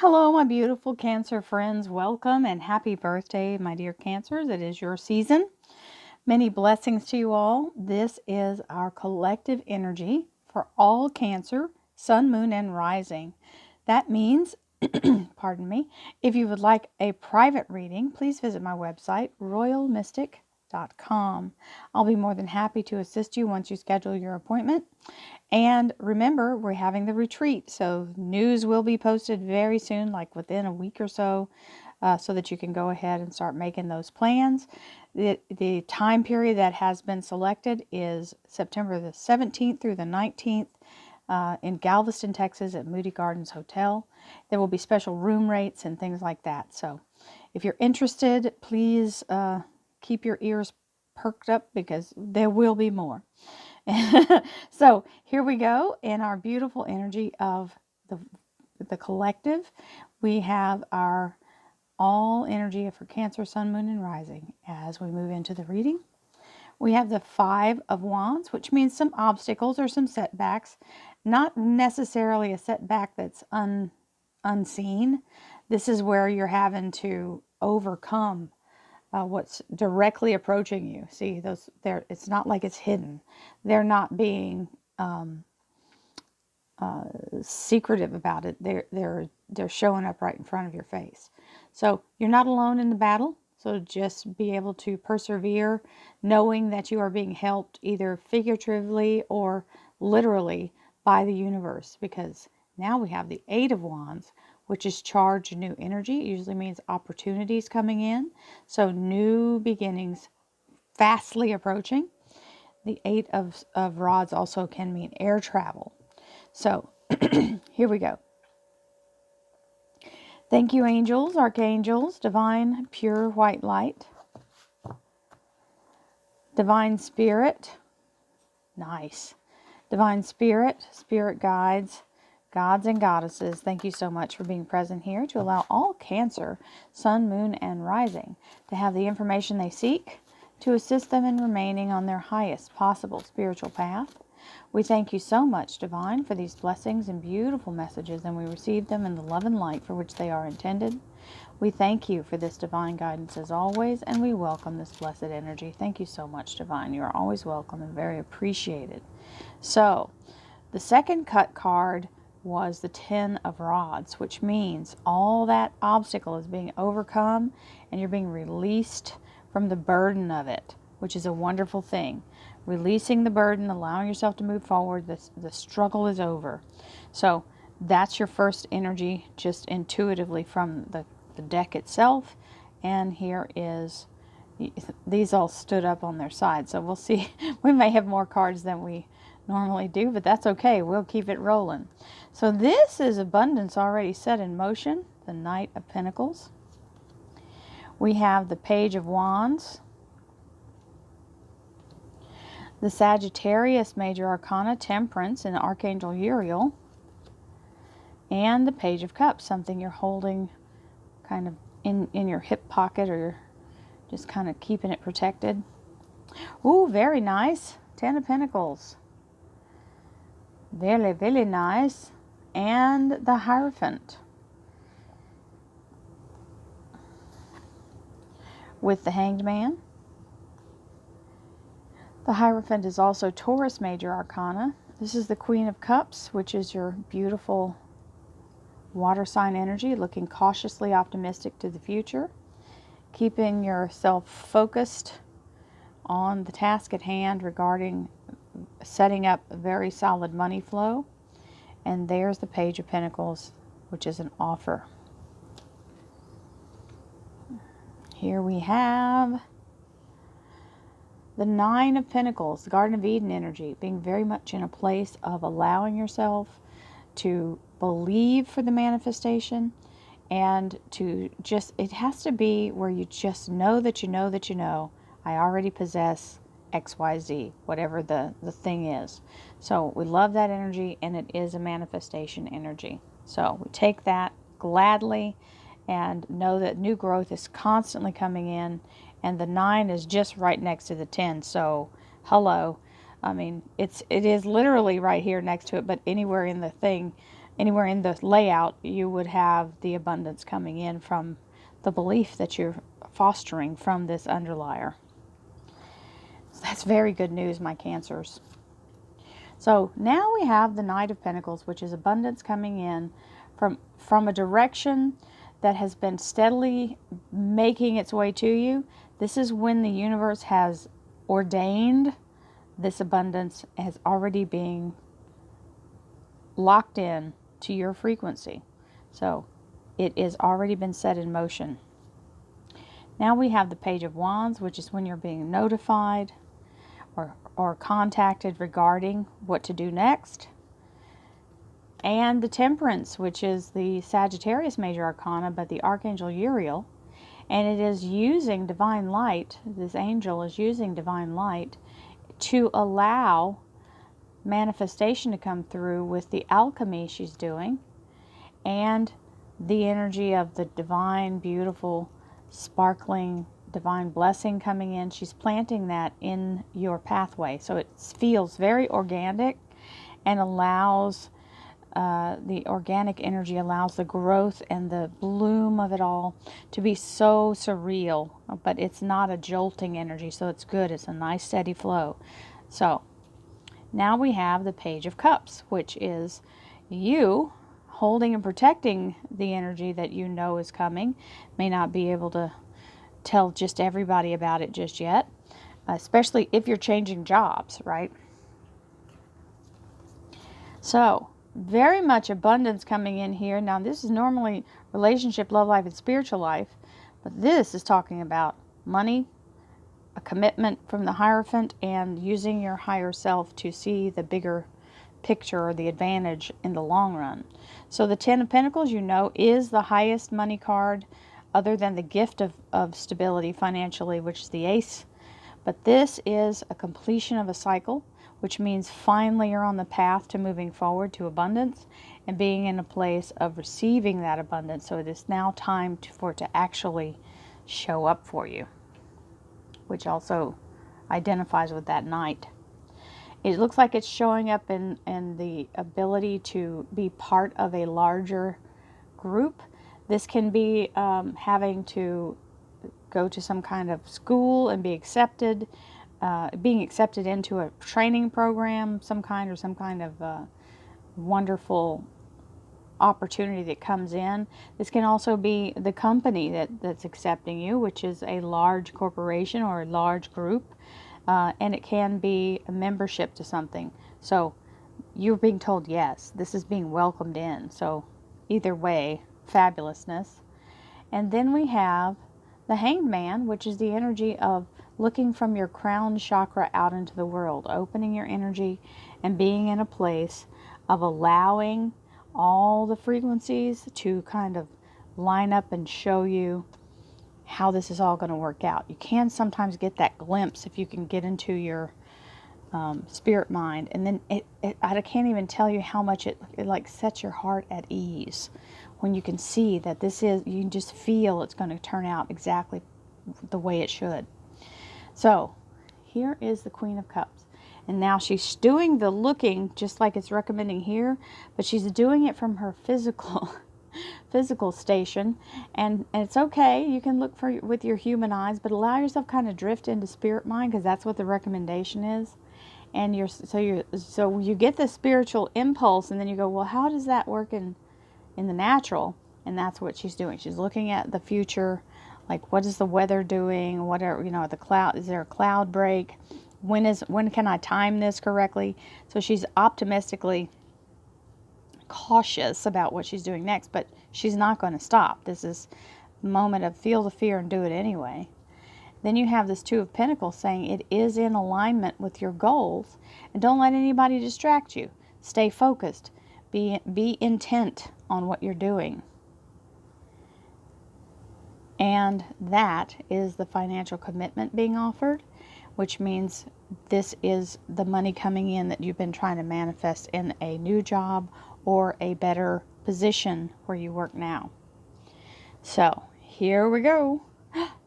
Hello, my beautiful Cancer friends. Welcome and happy birthday, my dear Cancers. It is your season. Many blessings to you all. This is our collective energy for all Cancer, Sun, Moon, and Rising. That means, pardon me, if you would like a private reading, please visit my website, royalmystic.com. I'll be more than happy to assist you once you schedule your appointment. And remember, we're having the retreat, so news will be posted very soon, like within a week or so, so that you can go ahead and start making those plans. The time period that has been selected is September the 17th through the 19th in Galveston, Texas at Moody Gardens Hotel. There will be special room rates and things like that. So if you're interested, please keep your ears perked up because there will be more. So here we go in our beautiful energy of the collective. We have our all energy for Cancer, Sun, Moon, and Rising as we move into the reading. We have the Five of Wands, which means some obstacles or some setbacks. Not necessarily a setback that's unseen. This is where you're having to overcome what's directly approaching you. See, those there. It's not like it's hidden. They're not being secretive about it. They're showing up right in front of your face. So you're not alone in the battle. So just be able to persevere, knowing that you are being helped either figuratively or literally by the universe. Because now we have the Eight of Wands, which is charged new energy. It usually means opportunities coming in. So new beginnings fastly approaching. The Eight of Rods also can mean air travel. So here we go. Thank you, angels, archangels, divine, pure white light, divine spirit, nice, divine spirit, spirit guides, gods and goddesses, thank you so much for being present here to allow all Cancer, Sun, Moon, and Rising to have the information they seek to assist them in remaining on their highest possible spiritual path. We thank you so much, Divine, for these blessings and beautiful messages, and we receive them in the love and light for which they are intended. We thank you for this divine guidance as always, and we welcome this blessed energy. Thank you so much, Divine. You are always welcome and very appreciated. So, the second cut card was the Ten of Rods, which means all that obstacle is being overcome and you're being released from the burden of it, which is a wonderful thing. Releasing the burden, allowing yourself to move forward, the struggle is over. So that's your first energy, just intuitively from the deck itself. And here is, these all stood up on their side. So we'll see, we may have more cards than we normally do, but that's okay. We'll keep it rolling. So this is abundance already set in motion, the Knight of Pentacles. We have the Page of Wands, the Sagittarius Major Arcana, Temperance, and Archangel Uriel, and the Page of Cups, something you're holding kind of in your hip pocket, or you're just kind of keeping it protected. Ooh, very nice. Ten of Pentacles. Very, very nice. And the Hierophant with the Hanged Man. The Hierophant is also Taurus Major Arcana. This is the Queen of Cups, which is your beautiful water sign energy, looking cautiously optimistic to the future, keeping yourself focused on the task at hand regarding setting up a very solid money flow. And there's the Page of Pentacles, which is an offer. Here we have the Nine of Pentacles, the Garden of Eden energy, being very much in a place of allowing yourself to believe for the manifestation, and to just, it has to be where you just know that you know that you know, I already possess XYZ, whatever the thing is. So we love that energy, and it is a manifestation energy. So we take that gladly and know that new growth is constantly coming in, and the 9 is just right next to the 10. So hello, I mean, it is literally right here next to it, but anywhere in the thing anywhere in the layout, you would have the abundance coming in from the belief that you're fostering from this underlier. So that's very good news, my Cancers. So now we have the Knight of Pentacles, which is abundance coming in from a direction that has been steadily making its way to you. This is when the universe has ordained this abundance as already being locked in to your frequency. So it has already been set in motion. Now we have the Page of Wands, which is when you're being notified or contacted regarding what to do next. And the Temperance, which is the Sagittarius major arcana, but the Archangel Uriel. And it is using divine light, this angel is using divine light to allow manifestation to come through with the alchemy she's doing and the energy of the divine, beautiful, sparkling, divine blessing coming in. She's planting that in your pathway. So it feels very organic and allows the organic energy allows the growth and the bloom of it all to be so surreal, but it's not a jolting energy, so it's good. It's a nice steady flow. So now we have the Page of Cups, which is you holding and protecting the energy that you know is coming. May not be able to tell just everybody about it just yet, especially if you're changing jobs, right? So very much abundance coming in here. Now this is normally relationship, love life, and spiritual life, but this is talking about money, a commitment from the Hierophant, and using your higher self to see the bigger picture or the advantage in the long run. So the Ten of Pentacles, you know, is the highest money card other than the gift of stability financially, which is the Ace. But this is a completion of a cycle, which means finally you're on the path to moving forward to abundance and being in a place of receiving that abundance. So it is now time for it to actually show up for you, which also identifies with that Knight. It looks like it's showing up in the ability to be part of a larger group. This can be having to go to some kind of school and be accepted, being accepted into a training program, some kind of wonderful opportunity that comes in. This can also be the company that's accepting you, which is a large corporation or a large group, and it can be a membership to something. So you're being told yes, this is being welcomed in. So either way, fabulousness. And then we have the Hanged Man, which is the energy of looking from your crown chakra out into the world, opening your energy and being in a place of allowing all the frequencies to kind of line up and show you how this is all going to work out. You can sometimes get that glimpse if you can get into your spirit mind, and then I can't even tell you how much it like sets your heart at ease when you can see that this is, you can just feel it's going to turn out exactly the way it should. So here is the Queen of Cups, and now she's doing the looking just like it's recommending here, but she's doing it from her physical station, and it's okay. You can look for with your human eyes, but allow yourself kind of drift into spirit mind, because that's what the recommendation is. And so you get the spiritual impulse, and then you go, well, how does that work in the natural? And that's what she's doing. She's looking at the future, like what is the weather doing? What are, the cloud? Is there a cloud break? When can I time this correctly? So she's optimistically cautious about what she's doing next, but she's not going to stop. This is a moment of feel the fear and do it anyway. Then you have this Two of Pentacles saying it is in alignment with your goals, and don't let anybody distract you. Stay focused. Be intent on what you're doing. And that is the financial commitment being offered, which means this is the money coming in that you've been trying to manifest in a new job or a better position where you work now. So here we go.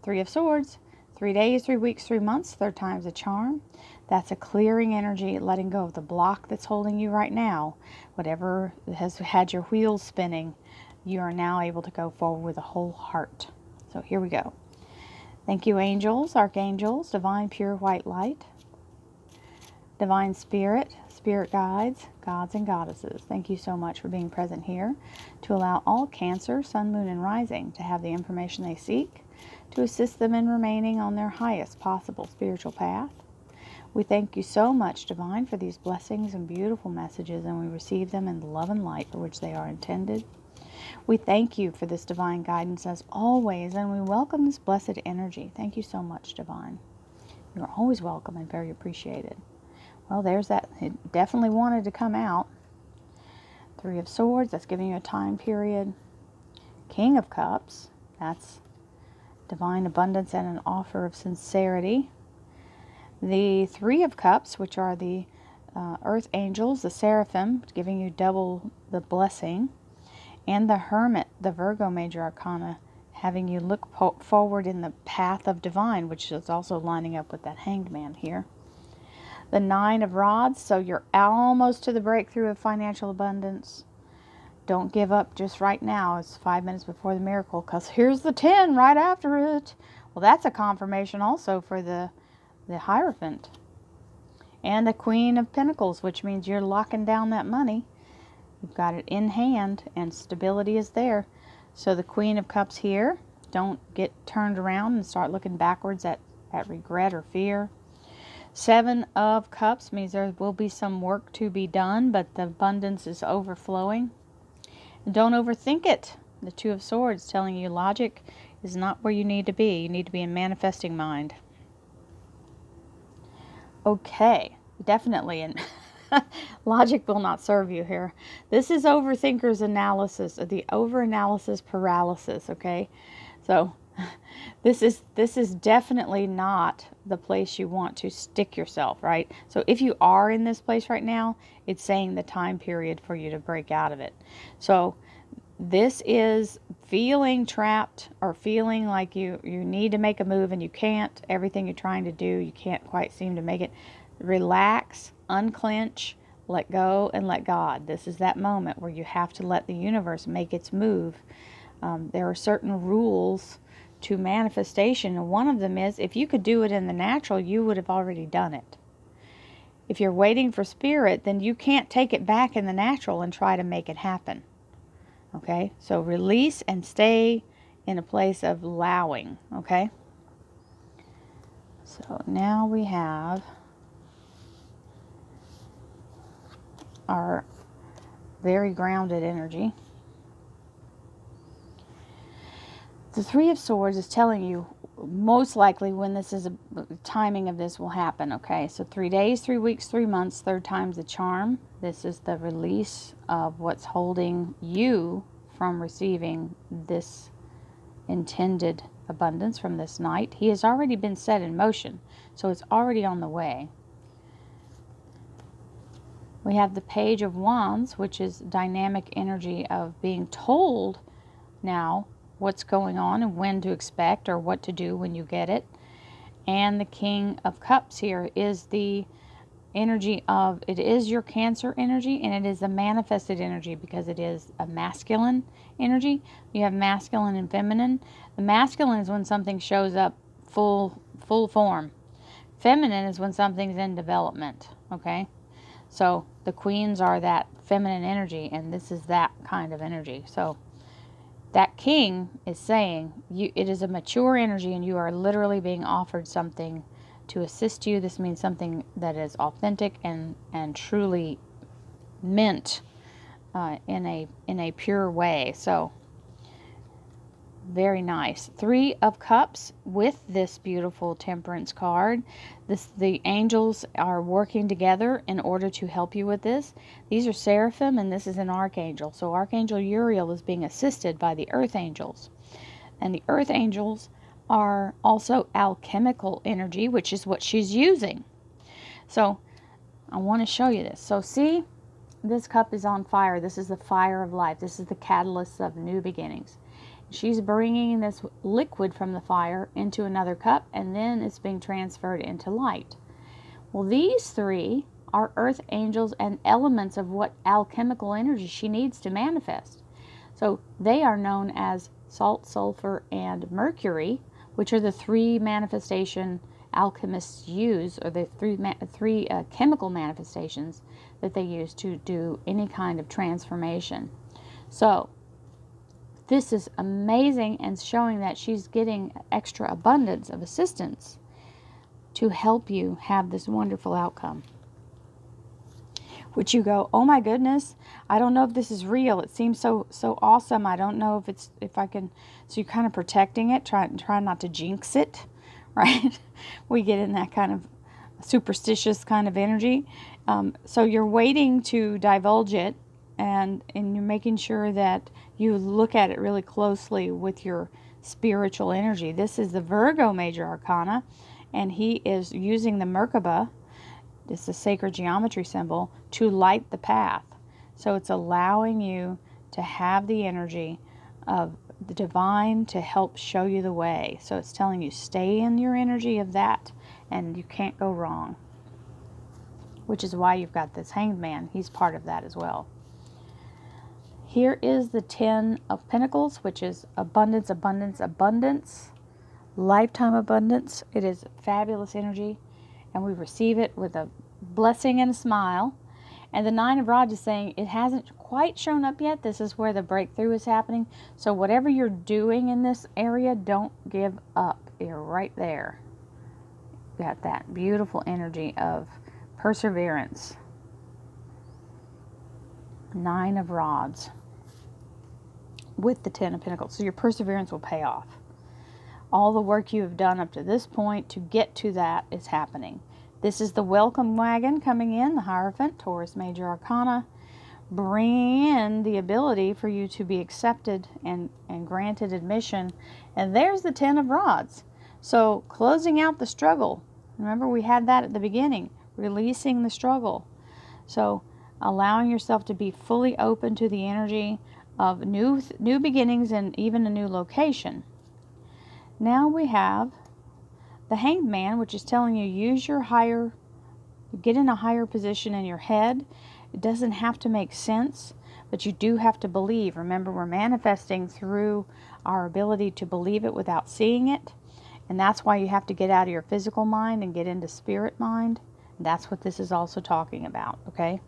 Three of Swords. 3 days, 3 weeks, 3 months. Third time's a charm. That's a clearing energy, letting go of the block that's holding you right now. Whatever has had your wheels spinning, you are now able to go forward with a whole heart. So here we go. Thank you, angels, archangels, divine pure white light, divine spirit, spirit guides, gods and goddesses. Thank you so much for being present here to allow all Cancer, Sun, Moon, and Rising to have the information they seek to assist them in remaining on their highest possible spiritual path. We thank you so much, Divine, for these blessings and beautiful messages, and we receive them in the love and light for which they are intended. We thank you for this divine guidance as always, and we welcome this blessed energy. Thank you so much, Divine. You're always welcome and very appreciated. Well, there's that. It definitely wanted to come out. Three of Swords, that's giving you a time period. King of Cups, that's divine abundance and an offer of sincerity. The Three of Cups, which are the Earth Angels, the Seraphim, giving you double the blessing. And the Hermit, the Virgo Major Arcana, having you look forward in the path of divine, which is also lining up with that Hanged Man here. The Nine of Rods, so you're almost to the breakthrough of financial abundance. Don't give up just right now. It's 5 minutes before the miracle, because here's the 10 right after it. Well, that's a confirmation also for the Hierophant. And the Queen of Pentacles, which means you're locking down that money. You've got it in hand, and stability is there. So the Queen of Cups here, don't get turned around and start looking backwards at regret or fear. Seven of Cups means there will be some work to be done, but the abundance is overflowing. And don't overthink it. The Two of Swords telling you logic is not where you need to be. You need to be in manifesting mind. Okay, definitely. And logic will not serve you here. This is overthinker's analysis, or the overanalysis paralysis, okay? So this is definitely not the place you want to stick yourself, right? So if you are in this place right now, it's saying the time period for you to break out of it. So this is feeling trapped, or feeling like you need to make a move and you can't. Everything you're trying to do, you can't quite seem to make it. Relax, unclench, let go, and let God. This is that moment where you have to let the universe make its move. There are certain rules to manifestation, and one of them is, if you could do it in the natural, you would have already done it. If you're waiting for spirit, then you can't take it back in the natural and try to make it happen. Okay, so release and stay in a place of allowing. Okay, so now we have our very grounded energy. The Three of Swords is telling you most likely when this is timing of this will happen. Okay, so 3 days, 3 weeks, 3 months, third time's the charm. This is the release of what's holding you from receiving this intended abundance from this Knight. He has already been set in motion, so it's already on the way. We have the Page of Wands, which is dynamic energy of being told now what's going on and when to expect, or what to do when you get it. And the King of Cups here is the energy of, it is your Cancer energy, and it is the manifested energy because it is a masculine energy. You have masculine and feminine. The masculine is when something shows up full form. Feminine is when something's in development. Okay, so the queens are that feminine energy, and this is that kind of energy. So that king is saying it is a mature energy, and you are literally being offered something to assist you. This means something that is authentic and truly meant in a pure way. So very nice. Three of Cups with this beautiful Temperance card. The angels are working together in order to help you with this. These are seraphim, and this is an archangel. So Archangel Uriel is being assisted by the earth angels. And the earth angels are also alchemical energy, which is what she's using. So I want to show you this. So see, this cup is on fire. This is the fire of life. This is the catalyst of new beginnings. She's bringing this liquid from the fire into another cup, and then it's being transferred into light. Well, these three are earth angels and elements of what alchemical energy she needs to manifest. So they are known as salt, sulfur, and mercury, which are the three manifestation alchemists use, or the three chemical manifestations that they use to do any kind of transformation. So this is amazing and showing that she's getting extra abundance of assistance to help you have this wonderful outcome. Which you go, oh my goodness, I don't know if this is real. It seems so awesome. I don't know if I can. So you're kind of protecting it, try not to jinx it, right? We get in that kind of superstitious kind of energy. So you're waiting to divulge it, and you're making sure that you look at it really closely with your spiritual energy. This is the Virgo Major Arcana, and he is using the Merkaba, it's a sacred geometry symbol, to light the path. So it's allowing you to have the energy of the divine to help show you the way. So it's telling you stay in your energy of that, and you can't go wrong. Which is why you've got this Hanged Man. He's part of that as well. Here is the 10 of Pentacles, which is abundance, abundance, abundance, lifetime abundance. It is fabulous energy, and we receive it with a blessing and a smile. And the 9 of Rods is saying it hasn't quite shown up yet. This is where the breakthrough is happening. So whatever you're doing in this area, don't give up. You're right there. You got that beautiful energy of perseverance. 9 of Rods with the 10 of Pentacles. So your perseverance will pay off. All the work you have done up to this point to get to that is happening. This is the welcome wagon coming in, the Hierophant, Taurus Major Arcana, bringing in the ability for you to be accepted and granted admission. And there's the 10 of Rods. So closing out the struggle. Remember, we had that at the beginning, releasing the struggle. So allowing yourself to be fully open to the energy of new beginnings and even a new location. Now we have the Hanged Man, which is telling you use your get in a higher position in your head. It doesn't have to make sense, but you do have to believe. Remember, we're manifesting through our ability to believe it without seeing it. And that's why you have to get out of your physical mind and get into spirit mind. And that's what this is also talking about, okay?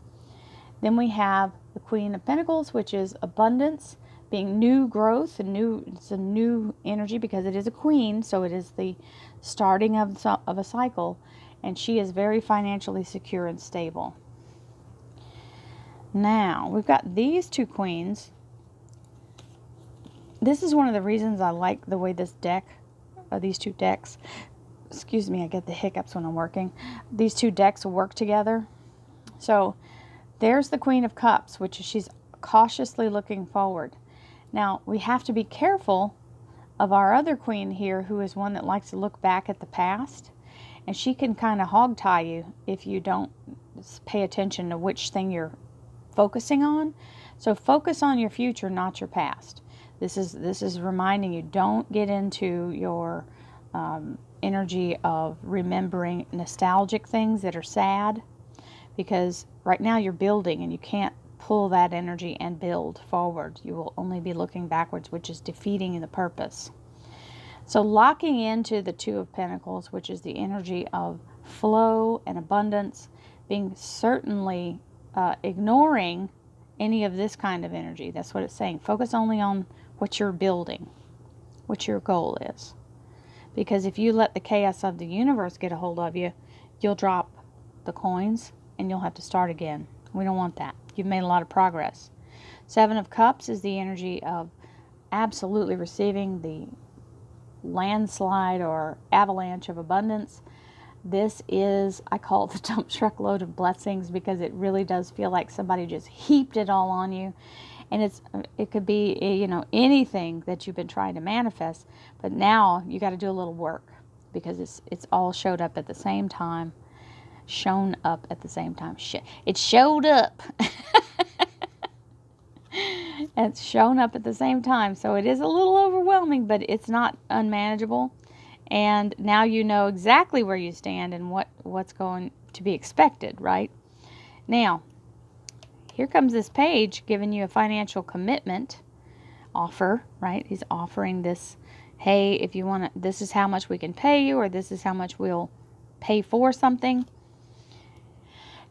Then we have the Queen of Pentacles, which is abundance, being new growth, it's a new energy because it is a queen, so it is the starting of a cycle, and she is very financially secure and stable. Now, we've got these two queens. This is one of the reasons I like the way this deck, these two decks, excuse me, I get the hiccups when I'm working. These two decks work together. So, there's the Queen of Cups, which is she's cautiously looking forward. Now, we have to be careful of our other queen here, who is one that likes to look back at the past. And she can kind of hog tie you if you don't pay attention to which thing you're focusing on. So focus on your future, not your past. This is reminding you, don't get into your energy of remembering nostalgic things that are sad. Because right now you're building and you can't pull that energy and build forward. You will only be looking backwards, which is defeating the purpose. So locking into the 2 of Pentacles, which is the energy of flow and abundance, being certainly ignoring any of this kind of energy. That's what it's saying. Focus only on what you're building, what your goal is. Because if you let the chaos of the universe get a hold of you, you'll drop the coins and you'll have to start again. We don't want that. You've made a lot of progress. 7 of Cups is the energy of absolutely receiving the landslide or avalanche of abundance. This is, I call it the dump truck load of blessings, because it really does feel like somebody just heaped it all on you. And it could be, you know, anything that you've been trying to manifest, but now you got to do a little work, because it's all showed up at the same time. Shown up at the same time. It showed up. It's shown up at the same time. So it is a little overwhelming, but it's not unmanageable. And now you know exactly where you stand and what's going to be expected, right? Now, here comes this page giving you a financial commitment offer, right? He's offering this, hey, if you want to, this is how much we can pay you, or this is how much we'll pay for something.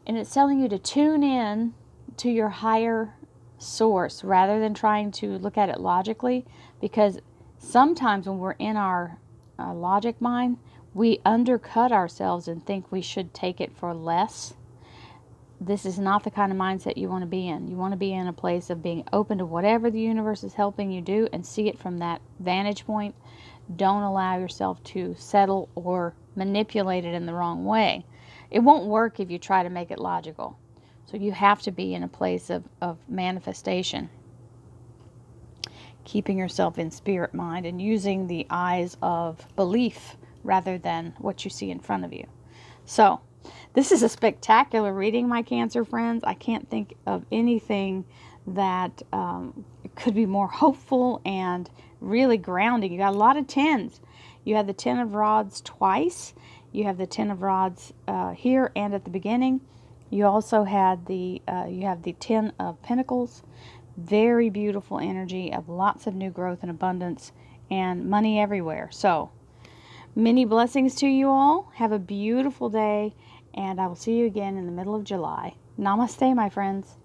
And it's telling you to tune in to your higher source rather than trying to look at it logically, because sometimes when we're in our logic mind, we undercut ourselves and think we should take it for less. This is not the kind of mindset you want to be in. You want to be in a place of being open to whatever the universe is helping you do and see it from that vantage point. Don't allow yourself to settle or manipulate it in the wrong way. It won't work if you try to make it logical. So you have to be in a place of manifestation. Keeping yourself in spirit mind and using the eyes of belief rather than what you see in front of you. So, this is a spectacular reading, my Cancer friends. I can't think of anything that could be more hopeful and really grounding. You got a lot of 10s. You had the 10 of Rods twice. You have the 10 of Rods here and at the beginning. You also had the 10 of Pentacles. Very beautiful energy of lots of new growth and abundance and money everywhere. So, many blessings to you all. Have a beautiful day. And I will see you again in the middle of July. Namaste, my friends.